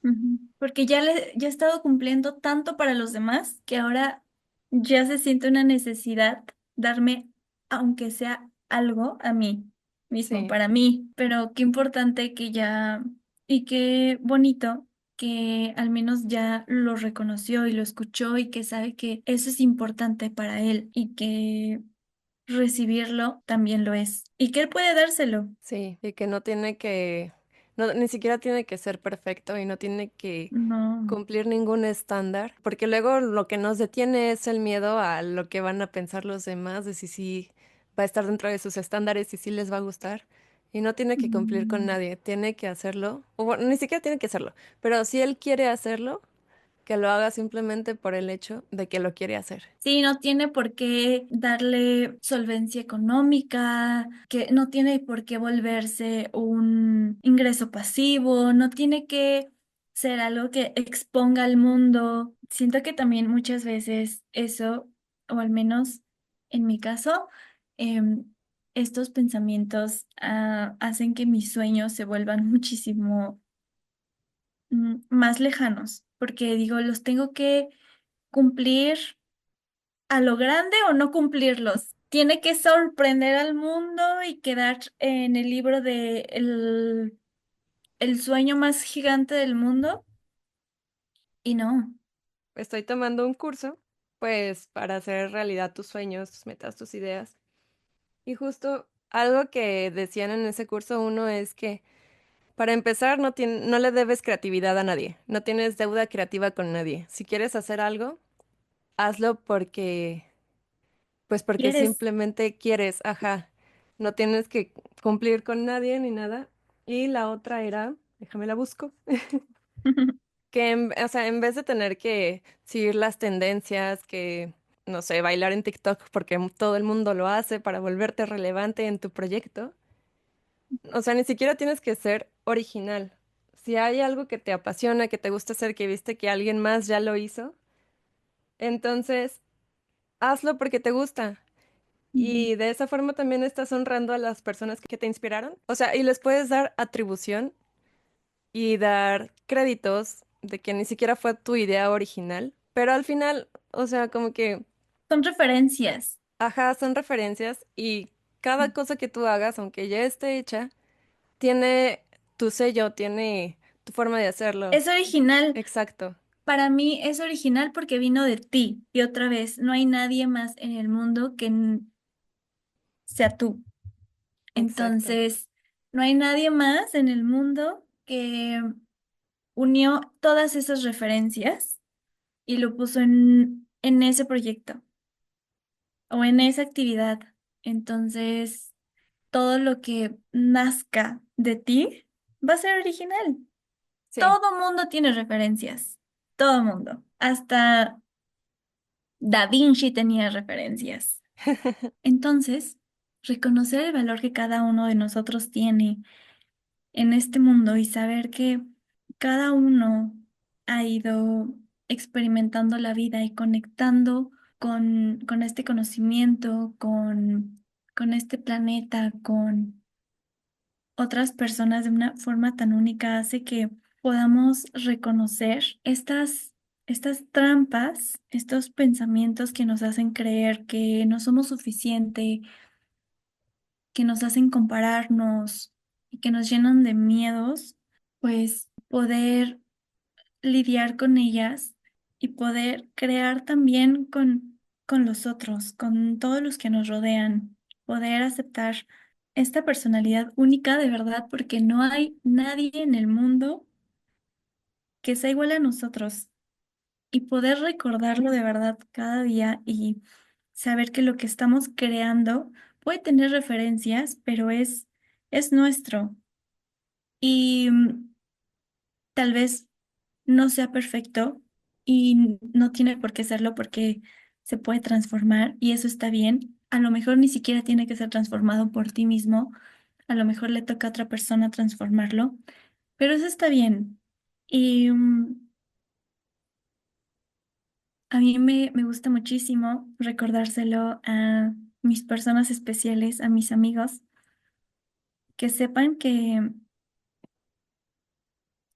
ujú. Porque ya he estado cumpliendo tanto para los demás que ahora ya se siente una necesidad darme, aunque sea algo, a mí mismo, Sí. para mí. Pero qué importante que ya, y qué bonito que al menos ya lo reconoció y lo escuchó y que sabe que eso es importante para él y que recibirlo también lo es y que él puede dárselo. Sí, y que no tiene que, no, ni siquiera tiene que ser perfecto y no tiene que No. cumplir ningún estándar, porque luego lo que nos detiene es el miedo a lo que van a pensar los demás, de si sí va a estar dentro de sus estándares y si les va a gustar. Y no tiene que cumplir con Mm. nadie, tiene que hacerlo, o bueno, ni siquiera tiene que hacerlo, pero si él quiere hacerlo, que lo haga simplemente por el hecho de que lo quiere hacer. Sí, no tiene por qué darle solvencia económica, que no tiene por qué volverse un ingreso pasivo, no tiene que ser algo que exponga al mundo. Siento que también muchas veces eso, o al menos en mi caso, em, estos pensamientos hacen que mis sueños se vuelvan muchísimo más lejanos, porque digo, los tengo que cumplir a lo grande o no cumplirlos. Tiene que sorprender al mundo y quedar en el libro de el sueño más gigante del mundo. Y no. Estoy tomando un curso, pues, para hacer realidad tus sueños, tus metas, tus ideas. Y justo algo que decían en ese curso uno es que para empezar no le debes creatividad a nadie, no tienes deuda creativa con nadie. Si quieres hacer algo, hazlo pues porque ¿Quieres? simplemente quieres, ajá. No tienes que cumplir con nadie ni nada. Y la otra era, déjame la busco, que o sea, en vez de tener que seguir las tendencias, que, no sé, bailar en TikTok porque todo el mundo lo hace para volverte relevante en tu proyecto. O sea, ni siquiera tienes que ser original. Si hay algo que te apasiona, que te gusta hacer, que viste que alguien más ya lo hizo, entonces hazlo porque te gusta. Ujú. Y de esa forma también estás honrando a las personas que te inspiraron. O sea, y les puedes dar atribución y dar créditos de que ni siquiera fue tu idea original. Pero al final, o sea, como que, Son referencias. ajá, son referencias y cada cosa que tú hagas, aunque ya esté hecha, tiene tu sello, tiene tu forma de hacerlo. Es original. Exacto, Para mí es original porque vino de ti. Y otra vez, no hay nadie más en el mundo que sea tú. exacto. Entonces, no hay nadie más en el mundo que unió todas esas referencias y lo puso en ese proyecto o en esa actividad. Entonces, todo lo que nazca de ti va a ser original. Sí. Todo mundo tiene referencias. Todo mundo. Hasta Da Vinci tenía referencias. Entonces, reconocer el valor que cada uno de nosotros tiene en este mundo y saber que cada uno ha ido experimentando la vida y conectando con este conocimiento, con este planeta, con otras personas de una forma tan única, hace que podamos reconocer estas trampas, estos pensamientos que nos hacen creer que no somos suficiente, que nos hacen compararnos y que nos llenan de miedos, pues poder lidiar con ellas y poder crear también con los otros, con todos los que nos rodean, poder aceptar esta personalidad única de verdad, porque no hay nadie en el mundo que sea igual a nosotros y poder recordarlo de verdad cada día y saber que lo que estamos creando puede tener referencias, pero es nuestro. Y tal vez no sea perfecto y no tiene por qué serlo porque se puede transformar y eso está bien. A lo mejor ni siquiera tiene que ser transformado por ti mismo, a lo mejor le toca a otra persona transformarlo, pero eso está bien. Y a mí me gusta muchísimo recordárselo a mis personas especiales, a mis amigos, que sepan que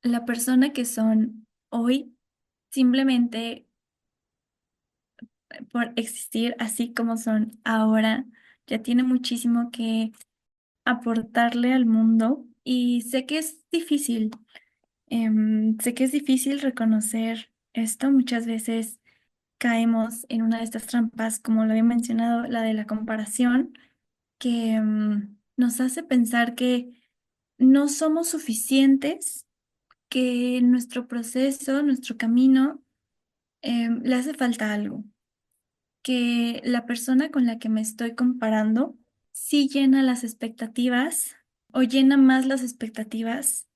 la persona que son hoy simplemente por existir así como son ahora, ya tiene muchísimo que aportarle al mundo y sé que es difícil, sé que es difícil reconocer esto. Muchas veces caemos en una de estas trampas, como lo había mencionado, la de la comparación, que nos hace pensar que no somos suficientes, que nuestro proceso, nuestro camino, le hace falta algo, que la persona con la que me estoy comparando sí llena las expectativas o llena más las expectativas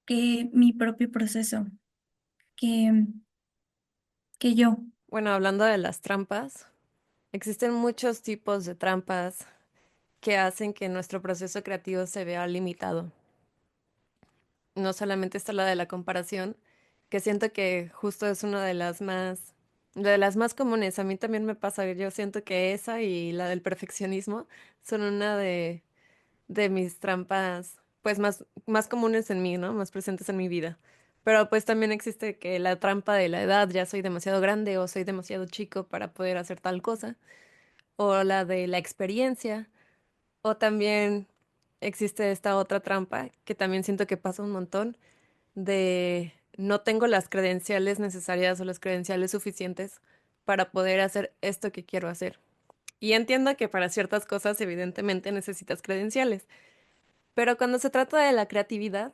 que mi propio proceso, que, que yo. Bueno, hablando de las trampas, existen muchos tipos de trampas que hacen que nuestro proceso creativo se vea limitado. No solamente está la de la comparación, que siento que justo es una de las más comunes. A mí también me pasa, yo siento que esa y la del perfeccionismo son una de mis trampas, pues más comunes en mí, ¿no? Más presentes en mi vida. Pero pues también existe que la trampa de la edad, ya soy demasiado grande o soy demasiado chico para poder hacer tal cosa, o la de la experiencia, o también existe esta otra trampa que también siento que pasa un montón de no tengo las credenciales necesarias o las credenciales suficientes para poder hacer esto que quiero hacer. Y entiendo que para ciertas cosas evidentemente necesitas credenciales, pero cuando se trata de la creatividad,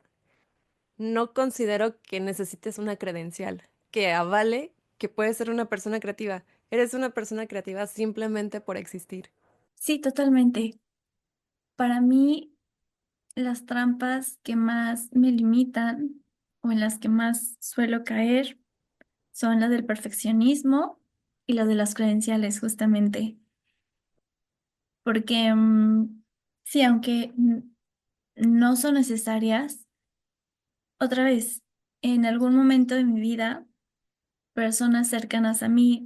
no considero que necesites una credencial que avale que puedes ser una persona creativa. Eres una persona creativa simplemente por existir. Sí, totalmente. Para mí, las trampas que más me limitan o en las que más suelo caer son las del perfeccionismo y las de las credenciales, justamente. Porque sí, aunque no son necesarias, otra vez, en algún momento de mi vida, personas cercanas a mí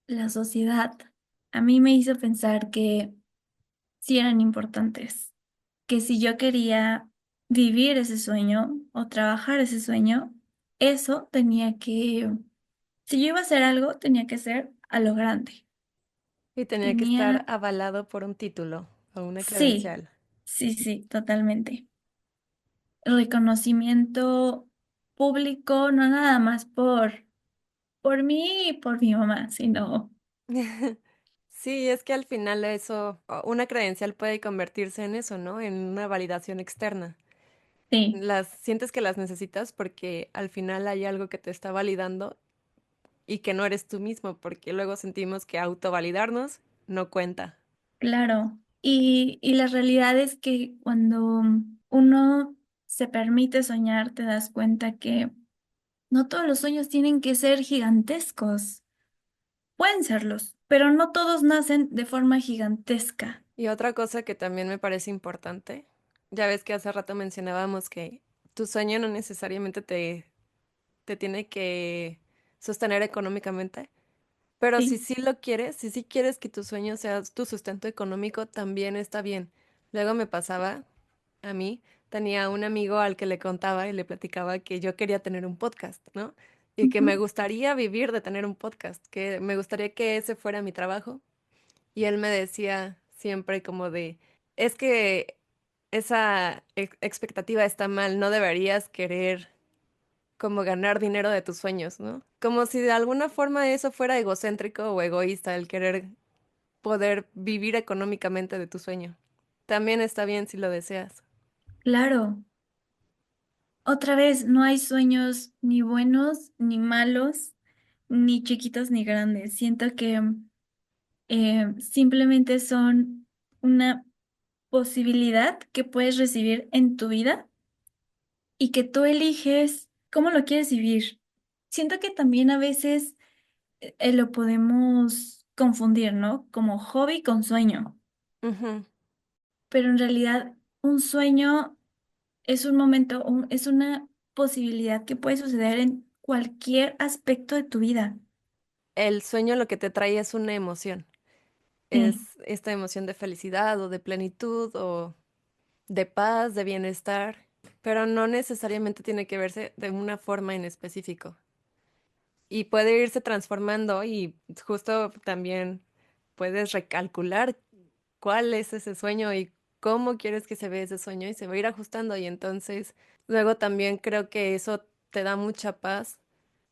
la sociedad, a mí me hizo pensar que sí eran importantes, que si yo quería vivir ese sueño o trabajar ese sueño, eso tenía que, si yo iba a hacer algo, tenía que ser a lo grande. Y tenía que estar Tenía, avalado por un título o una sí, credencial. sí, sí, totalmente. Reconocimiento público, no nada más por mí y por mi mamá, sino, Sí, es que al final eso, una credencial puede convertirse en eso, ¿no? En una validación externa. sí, Las sientes que las necesitas porque al final hay algo que te está validando y que no eres tú mismo, porque luego sentimos que autovalidarnos no cuenta. claro. Y la realidad es que cuando uno se permite soñar, te das cuenta que no todos los sueños tienen que ser gigantescos. Pueden serlos, pero no todos nacen de forma gigantesca. Y otra cosa que también me parece importante, ya ves que hace rato mencionábamos que tu sueño no necesariamente te tiene que sostener económicamente. Pero si Sí, sí lo quieres, si sí quieres que tu sueño sea tu sustento económico, también está bien. Luego me pasaba a mí, tenía un amigo al que le contaba y le platicaba que yo quería tener un podcast, ¿no? y que me gustaría vivir de tener un podcast, que me gustaría que ese fuera mi trabajo. Y él me decía siempre como de, es que esa expectativa está mal, no deberías querer como ganar dinero de tus sueños, ¿no? Como si de alguna forma eso fuera egocéntrico o egoísta, el querer poder vivir económicamente de tu sueño. También está bien si lo deseas. Claro, otra vez, no hay sueños ni buenos ni malos, ni chiquitos ni grandes. Siento que simplemente son una posibilidad que puedes recibir en tu vida y que tú eliges cómo lo quieres vivir. Siento que también a veces lo podemos confundir, ¿no? Como hobby con sueño, Ujú. pero en realidad un sueño es un momento, es una posibilidad que puede suceder en cualquier aspecto de tu vida. El sueño lo que te trae es una emoción. Sí, Es esta emoción de felicidad o de plenitud o de paz, de bienestar, pero no necesariamente tiene que verse de una forma en específico. Y puede irse transformando y justo también puedes recalcular cuál es ese sueño y cómo quieres que se vea ese sueño y se va a ir ajustando y entonces luego también creo que eso te da mucha paz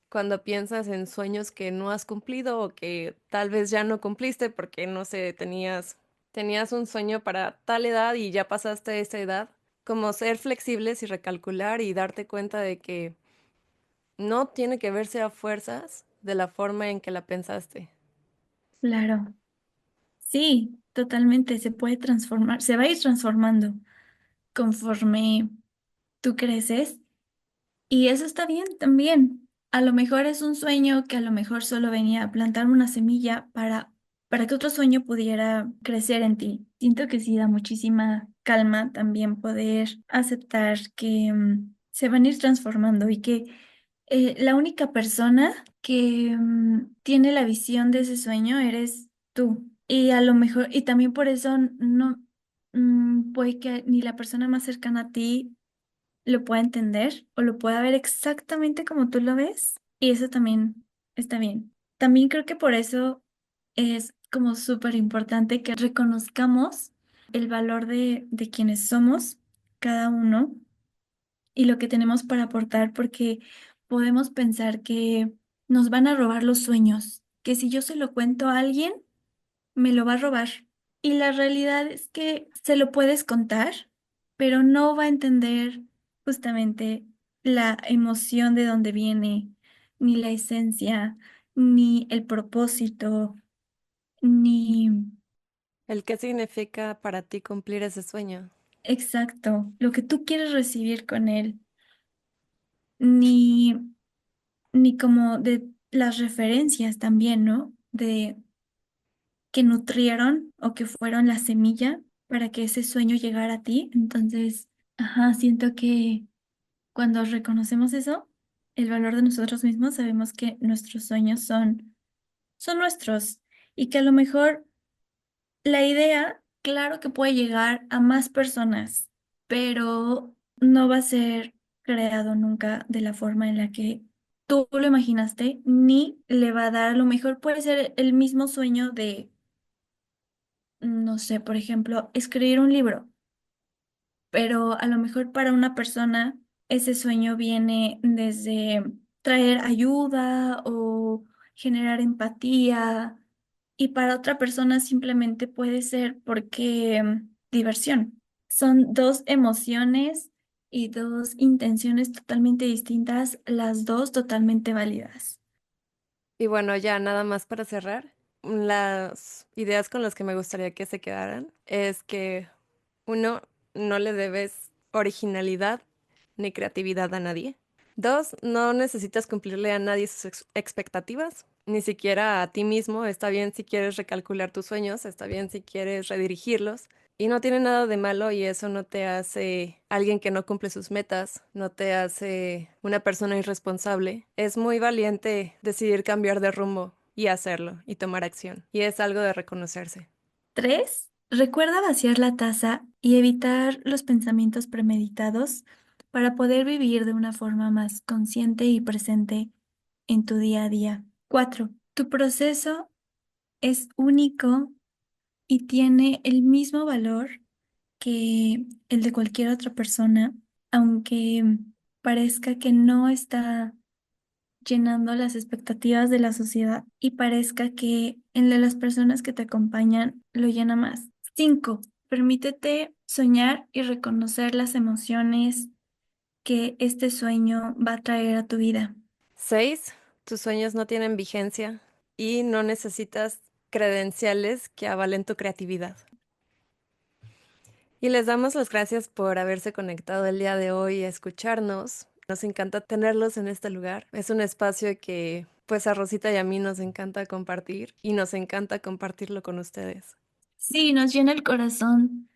cuando piensas en sueños que no has cumplido o que tal vez ya no cumpliste porque no sé, tenías un sueño para tal edad y ya pasaste esa edad, como ser flexibles y recalcular y darte cuenta de que no tiene que verse a fuerzas de la forma en que la pensaste. claro. Sí, totalmente. Se puede transformar, se va a ir transformando conforme tú creces. Y eso está bien también. A lo mejor es un sueño que a lo mejor solo venía a plantar una semilla para que otro sueño pudiera crecer en ti. Siento que sí da muchísima calma también poder aceptar que se van a ir transformando y que la única persona que tiene la visión de ese sueño eres tú. Y a lo mejor, y también por eso no puede que ni la persona más cercana a ti lo pueda entender o lo pueda ver exactamente como tú lo ves, y eso también está bien. También creo que por eso es como súper importante que reconozcamos el valor de quienes somos, cada uno, y lo que tenemos para aportar, porque podemos pensar que nos van a robar los sueños, que si yo se lo cuento a alguien, me lo va a robar. Y la realidad es que se lo puedes contar, pero no va a entender justamente la emoción de dónde viene, ni la esencia, ni el propósito, ni ¿El qué significa para ti cumplir ese sueño? exacto lo que tú quieres recibir con él, ni, ni como de las referencias también, ¿no? De que nutrieron o que fueron la semilla para que ese sueño llegara a ti. Entonces, ajá, siento que cuando reconocemos eso, el valor de nosotros mismos, sabemos que nuestros sueños son nuestros y que a lo mejor la idea, claro que puede llegar a más personas, pero no va a ser creado nunca de la forma en la que tú lo imaginaste, ni le va a dar, a lo mejor puede ser el mismo sueño de no sé, por ejemplo, escribir un libro, pero a lo mejor para una persona ese sueño viene desde traer ayuda o generar empatía, y para otra persona simplemente puede ser porque diversión. Son dos emociones y dos intenciones totalmente distintas, las dos totalmente válidas. Y bueno, ya nada más para cerrar, las ideas con las que me gustaría que se quedaran es que uno, no le debes originalidad ni creatividad a nadie. Dos, no necesitas cumplirle a nadie sus expectativas, ni siquiera a ti mismo. Está bien si quieres recalcular tus sueños, está bien si quieres redirigirlos. Y no tiene nada de malo y eso no te hace alguien que no cumple sus metas, no te hace una persona irresponsable. Es muy valiente decidir cambiar de rumbo y hacerlo y tomar acción. Y es algo de reconocerse. Tres, recuerda vaciar la taza y evitar los pensamientos premeditados para poder vivir de una forma más consciente y presente en tu día a día. 4. Tu proceso es único y tiene el mismo valor que el de cualquier otra persona, aunque parezca que no está llenando las expectativas de la sociedad y parezca que el de las personas que te acompañan lo llena más. 5. Permítete soñar y reconocer las emociones que este sueño va a traer a tu vida. 6. Tus sueños no tienen vigencia y no necesitas credenciales que avalen tu creatividad. Y les damos las gracias por haberse conectado el día de hoy a escucharnos. Nos encanta tenerlos en este lugar. Es un espacio que pues a Rosita y a mí nos encanta compartir y nos encanta compartirlo con ustedes. Sí, nos llena el corazón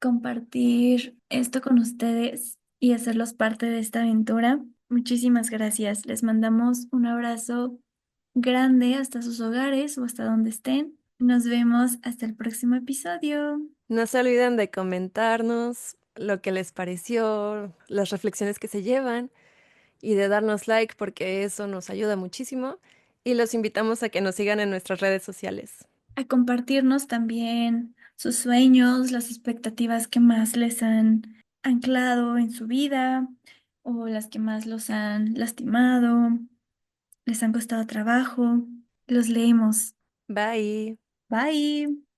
compartir esto con ustedes y hacerlos parte de esta aventura. Muchísimas gracias. Les mandamos un abrazo grande hasta sus hogares o hasta donde estén. Nos vemos hasta el próximo episodio. No se olviden de comentarnos lo que les pareció, las reflexiones que se llevan y de darnos like porque eso nos ayuda muchísimo. Y los invitamos a que nos sigan en nuestras redes sociales. A compartirnos también sus sueños, las expectativas que más les han anclado en su vida o las que más los han lastimado, les han costado trabajo. Los leemos. Bye. Bye.